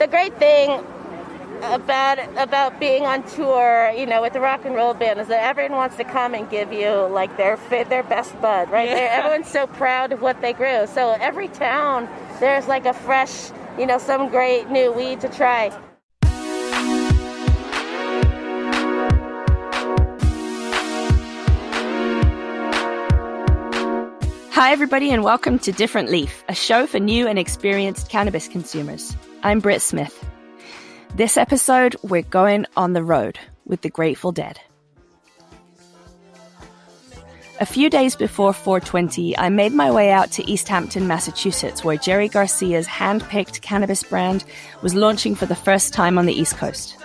the great thing about being on tour, with the rock and roll band, is that everyone wants to come and give you like their best bud, right? Yeah. Everyone's so proud of what they grew. So every town there's like a fresh, some great new weed to try. Hi everybody and welcome to Different Leaf, a show for new and experienced cannabis consumers. I'm Brit Smith. This episode, we're going on the road with the Grateful Dead. A few days before 420, I made my way out to Easthampton, Massachusetts, where Jerry Garcia's Handpicked cannabis brand was launching for the first time on the East Coast.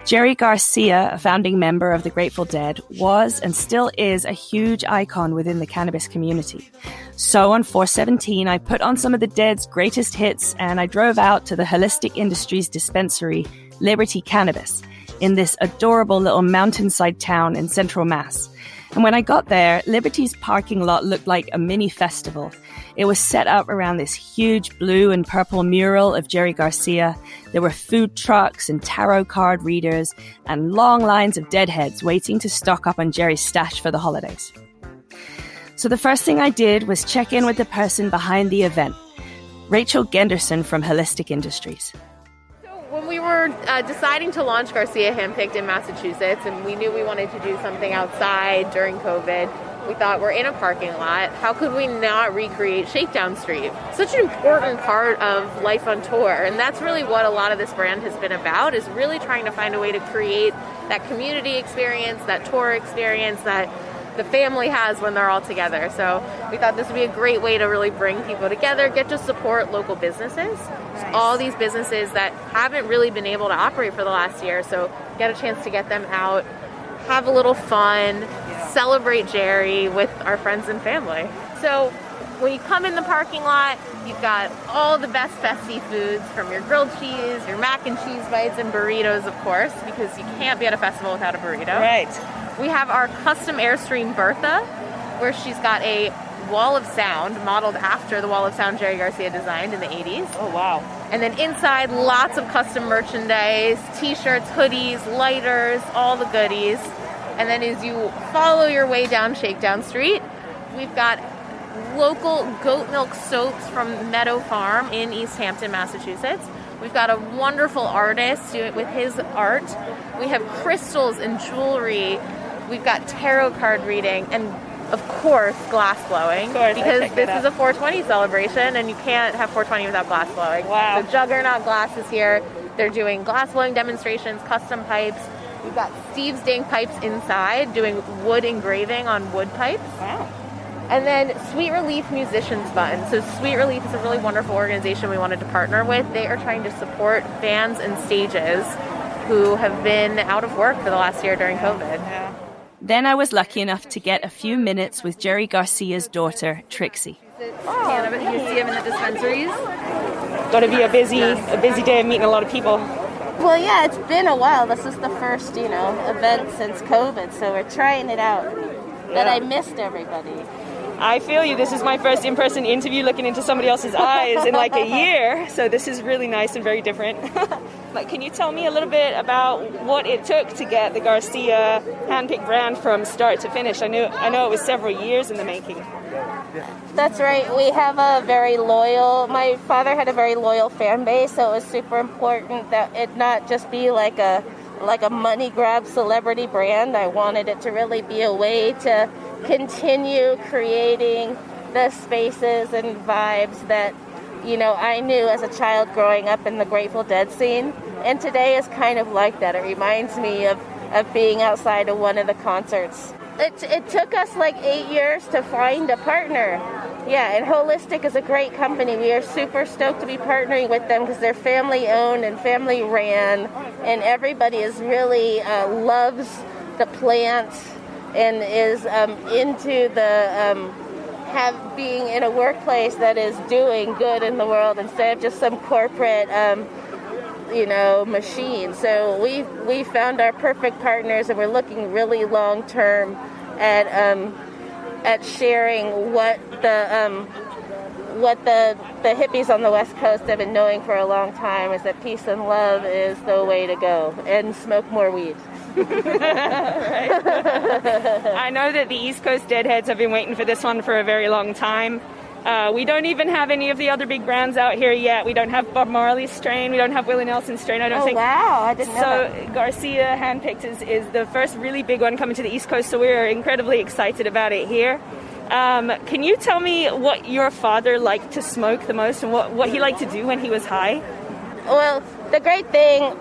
Jerry Garcia, a founding member of the Grateful Dead, was and still is a huge icon within the cannabis community. So on 417, I put on some of the Dead's greatest hits and I drove out to the Holistic Industries dispensary, Liberty Cannabis, in this adorable little mountainside town in central Mass. And when I got there, Liberty's parking lot looked like a mini festival. It was set up around this huge blue and purple mural of Jerry Garcia. There were food trucks and tarot card readers and long lines of Deadheads waiting to stock up on Jerry's stash for the holidays. So the first thing I did was check in with the person behind the event, Rachel Genderson from Holistic Industries. When we were deciding to launch Garcia Handpicked in Massachusetts, and we knew we wanted to do something outside during COVID, we thought, we're in a parking lot. How could we not recreate Shakedown Street? Such an important part of life on tour, and that's really what a lot of this brand has been about, is really trying to find a way to create that community experience, that tour experience that the family has when they're all together. So we thought this would be a great way to really bring people together, get to support local businesses. Nice. All these businesses that haven't really been able to operate for the last year, so get a chance to get them out, have a little fun, celebrate Jerry with our friends and family. So when you come in the parking lot, you've got all the best festy foods, from your grilled cheese, your mac and cheese bites, and burritos, of course, because you can't be at a festival without a burrito. Right. We have our custom Airstream Bertha, where she's got a wall of sound modeled after the wall of sound Jerry Garcia designed in the 80s. Oh, wow. And then inside, lots of custom merchandise, t-shirts, hoodies, lighters, all the goodies. And then as you follow your way down Shakedown Street, we've got local goat milk soaps from Meadow Farm in Easthampton, Massachusetts. We've got a wonderful artist doing it with his art. We have crystals and jewelry. We've got tarot card reading and, of course, glass blowing. Of course, because this is a 420 celebration and you can't have 420 without glass blowing. Wow. So Juggernaut Glass is here. They're doing glass blowing demonstrations, custom pipes. We've got Steve's Dank Pipes inside doing wood engraving on wood pipes. Wow. And then Sweet Relief Musicians Fund. So Sweet Relief is a really wonderful organization we wanted to partner with. They are trying to support bands and stages who have been out of work for the last year during COVID. Yeah. Then I was lucky enough to get a few minutes with Jerry Garcia's daughter, Trixie. Cannabis, you see him in the dispensaries? Got to be a busy day of meeting a lot of people. Well, yeah, it's been a while. This is the first, event since COVID, so we're trying it out. But I missed everybody. I feel you. This is my first in-person interview looking into somebody else's eyes in like a year, so this is really nice and very different. But can you tell me a little bit about what it took to get the Garcia Handpicked brand from start to finish? I know it was several years in the making. That's right. We have my father had a very loyal fan base, so it was super important that it not just be like a money grab celebrity brand. I wanted it to really be a way to continue creating the spaces and vibes that, I knew as a child growing up in the Grateful Dead scene. And today is kind of like that. It reminds me of being outside of one of the concerts. It took us like 8 years to find a partner. Yeah, and Holistic is a great company. We are super stoked to be partnering with them because they're family owned and family ran, and everybody is really loves the plants and is into the being in a workplace that is doing good in the world instead of just some corporate machine. So we found our perfect partners, and we're looking really long term at sharing what what the hippies on the West Coast have been knowing for a long time is that peace and love is the way to go, and smoke more weed. Right. I know that the East Coast Deadheads have been waiting for this one for a very long time. We don't even have any of the other big brands out here yet. We don't have Bob Marley's strain. We don't have Willie Nelson's strain, I don't think. Oh, wow. I didn't know that. So Garcia Handpicked is the first really big one coming to the East Coast, so we're incredibly excited about it here. Can you tell me what your father liked to smoke the most and what he liked to do when he was high? Well, the great thing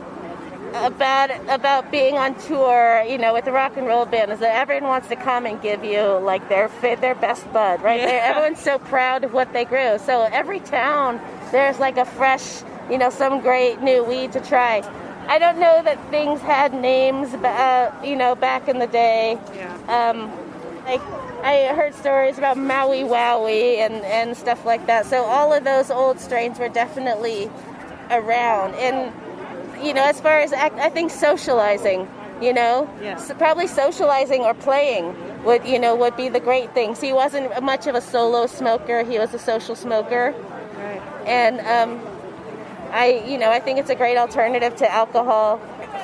about being on tour, with the rock and roll band, is that everyone wants to come and give you like their best bud, right? Yeah. Everyone's so proud of what they grew. So every town there's like a fresh, some great new weed to try. I don't know that things had names, back in the day. Yeah. I heard stories about Maui Wowie and stuff like that. So all of those old strains were definitely around. And as far as I think socializing, Yeah. so probably socializing or playing would be the great thing. So he wasn't much of a solo smoker; he was a social smoker. Right. And I think it's a great alternative to alcohol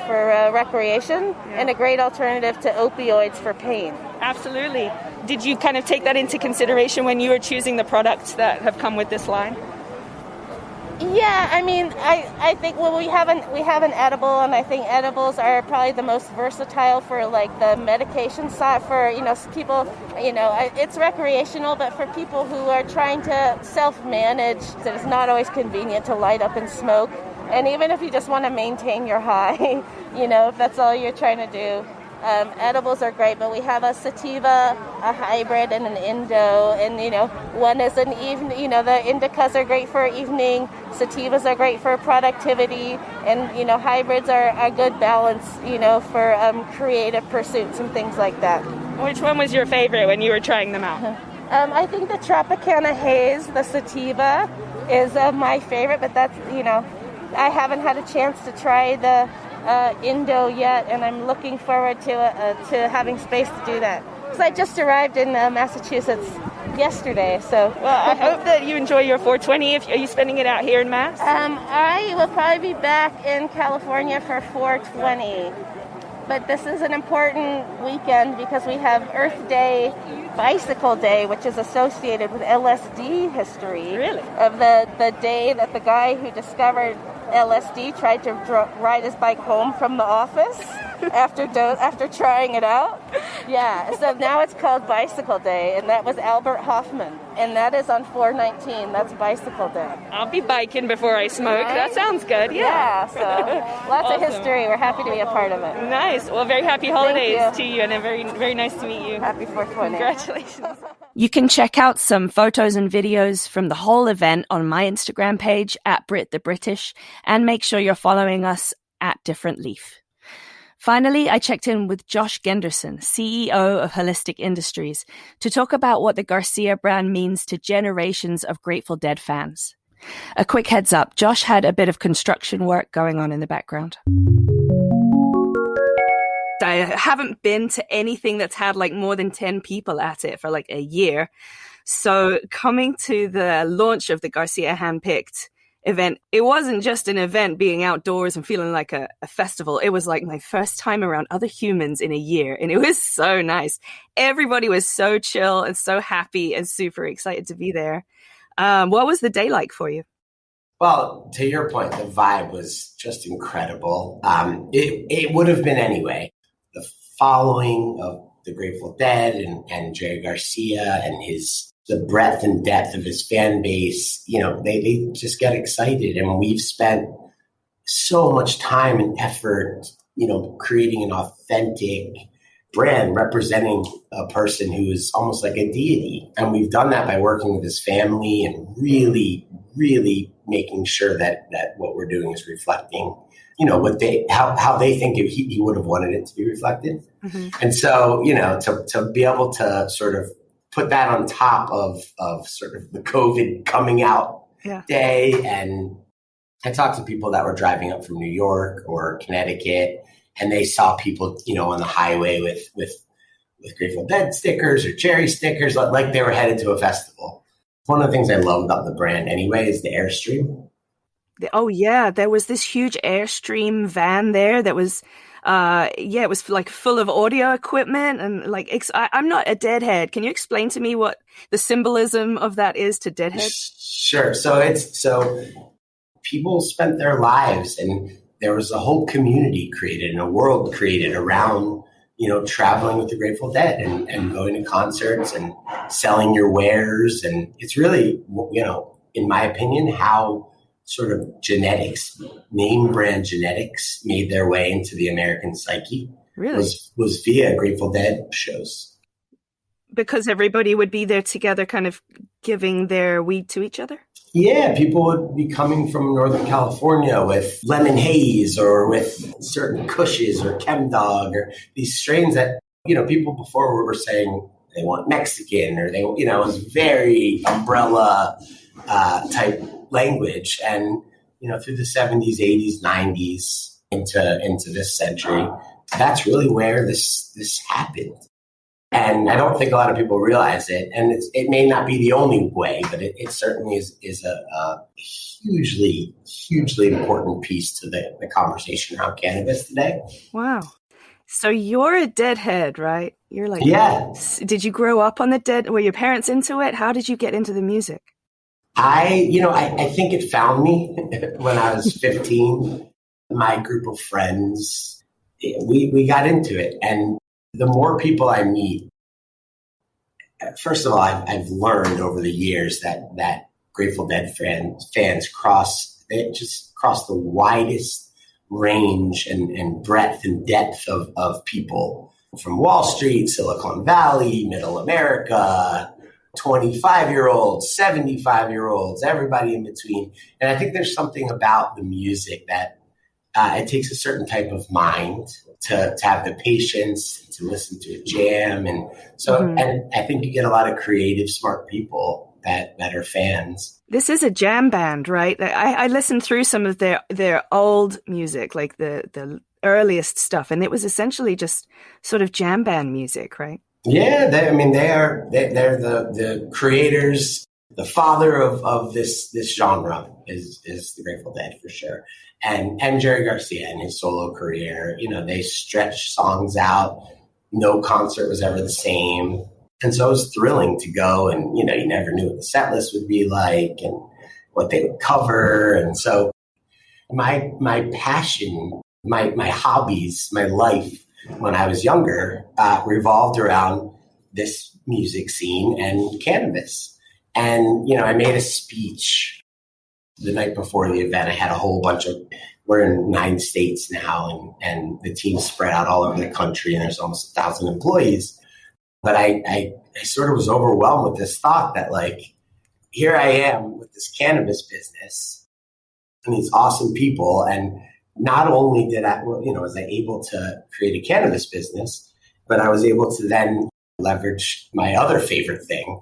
for recreation, and a great alternative to opioids for pain. Absolutely. Did you kind of take that into consideration when you were choosing the products that have come with this line? Yeah, I think we have an edible, and I think edibles are probably the most versatile for like the medication side for people. It's recreational, but for people who are trying to self-manage, it's not always convenient to light up and smoke. And even if you just want to maintain your high, if that's all you're trying to do. Edibles are great, but we have a sativa, a hybrid, and an Indo. And, one is an evening, the indicas are great for evening, sativas are great for productivity, and, hybrids are a good balance, for creative pursuits and things like that. Which one was your favorite when you were trying them out? I think the Tropicana Haze, the sativa, is my favorite, but that's, I haven't had a chance to try the Indo yet, and I'm looking forward to having space to do that. Because I just arrived in Massachusetts yesterday, so. Well, I hope that you enjoy your 420. Are you spending it out here in Mass? I will probably be back in California for 420. But this is an important weekend because we have Earth Day, Bicycle Day, which is associated with LSD history. Really? Of the day that the guy who discovered LSD tried to ride his bike home from the office after trying it out. Yeah, so now it's called Bicycle Day, and that was Albert Hoffman, and that is on 4/19. That's Bicycle Day. I'll be biking before I smoke. Right? That sounds good. Yeah, so lots Awesome. of history. We're happy to be a part of it. Nice. Well, very happy holidays you. to you, and very, very nice to meet you. Happy 420. Congratulations. You can check out some photos and videos from the whole event on my Instagram page at Brit the British, and make sure you're following us at Different Leaf. Finally, I checked in with Josh Genderson, CEO of Holistic Industries, to talk about what the Garcia brand means to generations of Grateful Dead fans. A quick heads up, Josh had a bit of construction work going on in the background. I haven't been to anything that's had like more than 10 people at it for like a year. So coming to the launch of the Garcia Handpicked event, it wasn't just an event being outdoors and feeling like a festival. It was like my first time around other humans in a year, and it was so nice. Everybody was so chill and so happy and super excited to be there. What was the day like for you? Well, to your point, the vibe was just incredible. It would have been anyway. The following of the Grateful Dead and Jerry Garcia and the breadth and depth of his fan base, they just get excited. And we've spent so much time and effort, creating an authentic brand representing a person who is almost like a deity. And we've done that by working with his family and really, really making sure that what we're doing is reflecting, how they think he would have wanted it to be reflected. Mm-hmm. And so, to be able to sort of put that on top of sort of the COVID coming out day. And I talked to people that were driving up from New York or Connecticut, and they saw people, on the highway with Grateful Dead stickers or Jerry stickers, like they were headed to a festival. One of the things I love about the brand anyway is the Airstream. Oh yeah, there was this huge Airstream van there that was, it was like full of audio equipment and like, I'm not a Deadhead. Can you explain to me what the symbolism of that is to Deadhead? Sure. So people spent their lives, and there was a whole community created and a world created around, traveling with the Grateful Dead and going to concerts and selling your wares. And it's really, in my opinion, how sort of genetics, name brand genetics, made their way into the American psyche. Really? Was via Grateful Dead shows. Because everybody would be there together, kind of giving their weed to each other? Yeah, people would be coming from Northern California with lemon haze or with certain Kushes or Chemdog or these strains that, people before were saying they want Mexican or they, it was very umbrella type language. And, through the 70s, 80s, 90s into this century, that's really where this happened. And I don't think a lot of people realize it. And it may not be the only way, but it certainly is a hugely, hugely important piece to the conversation around cannabis today. Wow. So you're a Deadhead, right? You're like, yeah. Did you grow up on the Dead? Were your parents into it? How did you get into the music? I think it found me when I was 15. My group of friends, we got into it. And the more people I meet, first of all, I've learned over the years that Grateful Dead fans cross the widest range and breadth and depth of people from Wall Street, Silicon Valley, Middle America, 25-year-olds, 75-year-olds, everybody in between. And I think there's something about the music that it takes a certain type of mind to have the patience to listen to a jam. And so, and I think you get a lot of creative, smart people that are fans. This is a jam band, right? I listened through some of their old music, like the earliest stuff, and it was essentially just sort of jam band music, right? Yeah, they're the creators. The father of this genre is the Grateful Dead for sure. And Jerry Garcia and his solo career, they stretched songs out. No concert was ever the same. And so it was thrilling to go and, you never knew what the set list would be like and what they would cover. And so my passion, my hobbies, my life when I was younger revolved around this music scene and cannabis. And, I made a speech the night before the event. I had a whole bunch we're in 9 states now, and the team's spread out all over the country, and there's almost 1,000 employees. But I sort of was overwhelmed with this thought that, like, here I am with this cannabis business and these awesome people. And not only was I able to create a cannabis business, but I was able to then leverage my other favorite thing,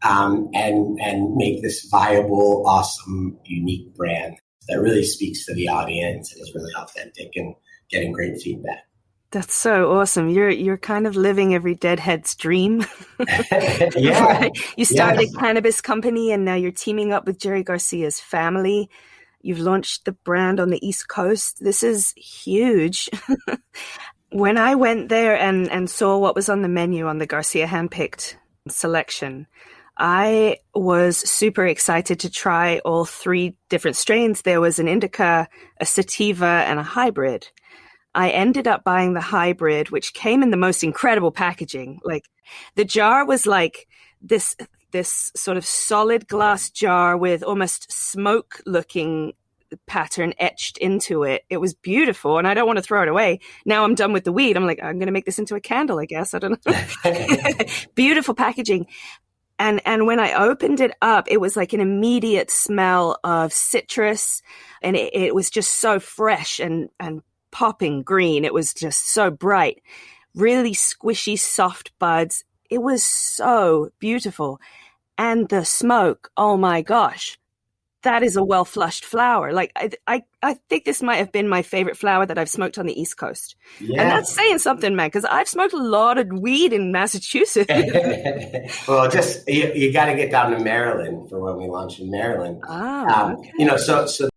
and make this viable, awesome, unique brand that really speaks to the audience and is really authentic and getting great feedback. That's so awesome. You're kind of living every Deadhead's dream. Yeah. Right? You started a cannabis company, and now you're teaming up with Jerry Garcia's family. You've launched the brand on the East Coast. This is huge. When I went there and saw what was on the menu on the Garcia Handpicked selection, I was super excited to try all 3 different strains. There was an indica, a sativa, and a hybrid. I ended up buying the hybrid, which came in the most incredible packaging. Like, the jar was like this sort of solid glass jar with almost smoke looking pattern etched into it. It was beautiful, and I don't want to throw it away. Now I'm done with the weed. I'm like, I'm going to make this into a candle, I guess. I don't know. Beautiful packaging. And when I opened it up, it was like an immediate smell of citrus, and it was just so fresh and popping green. It was just so bright, really squishy, soft buds. It was so beautiful. And the smoke, oh my gosh. That is a well-flushed flower. Like, I think this might have been my favorite flower that I've smoked on the East Coast. Yeah. And that's saying something, man, because I've smoked a lot of weed in Massachusetts. Well, just you got to get down to Maryland for when we launch in Maryland. Okay. So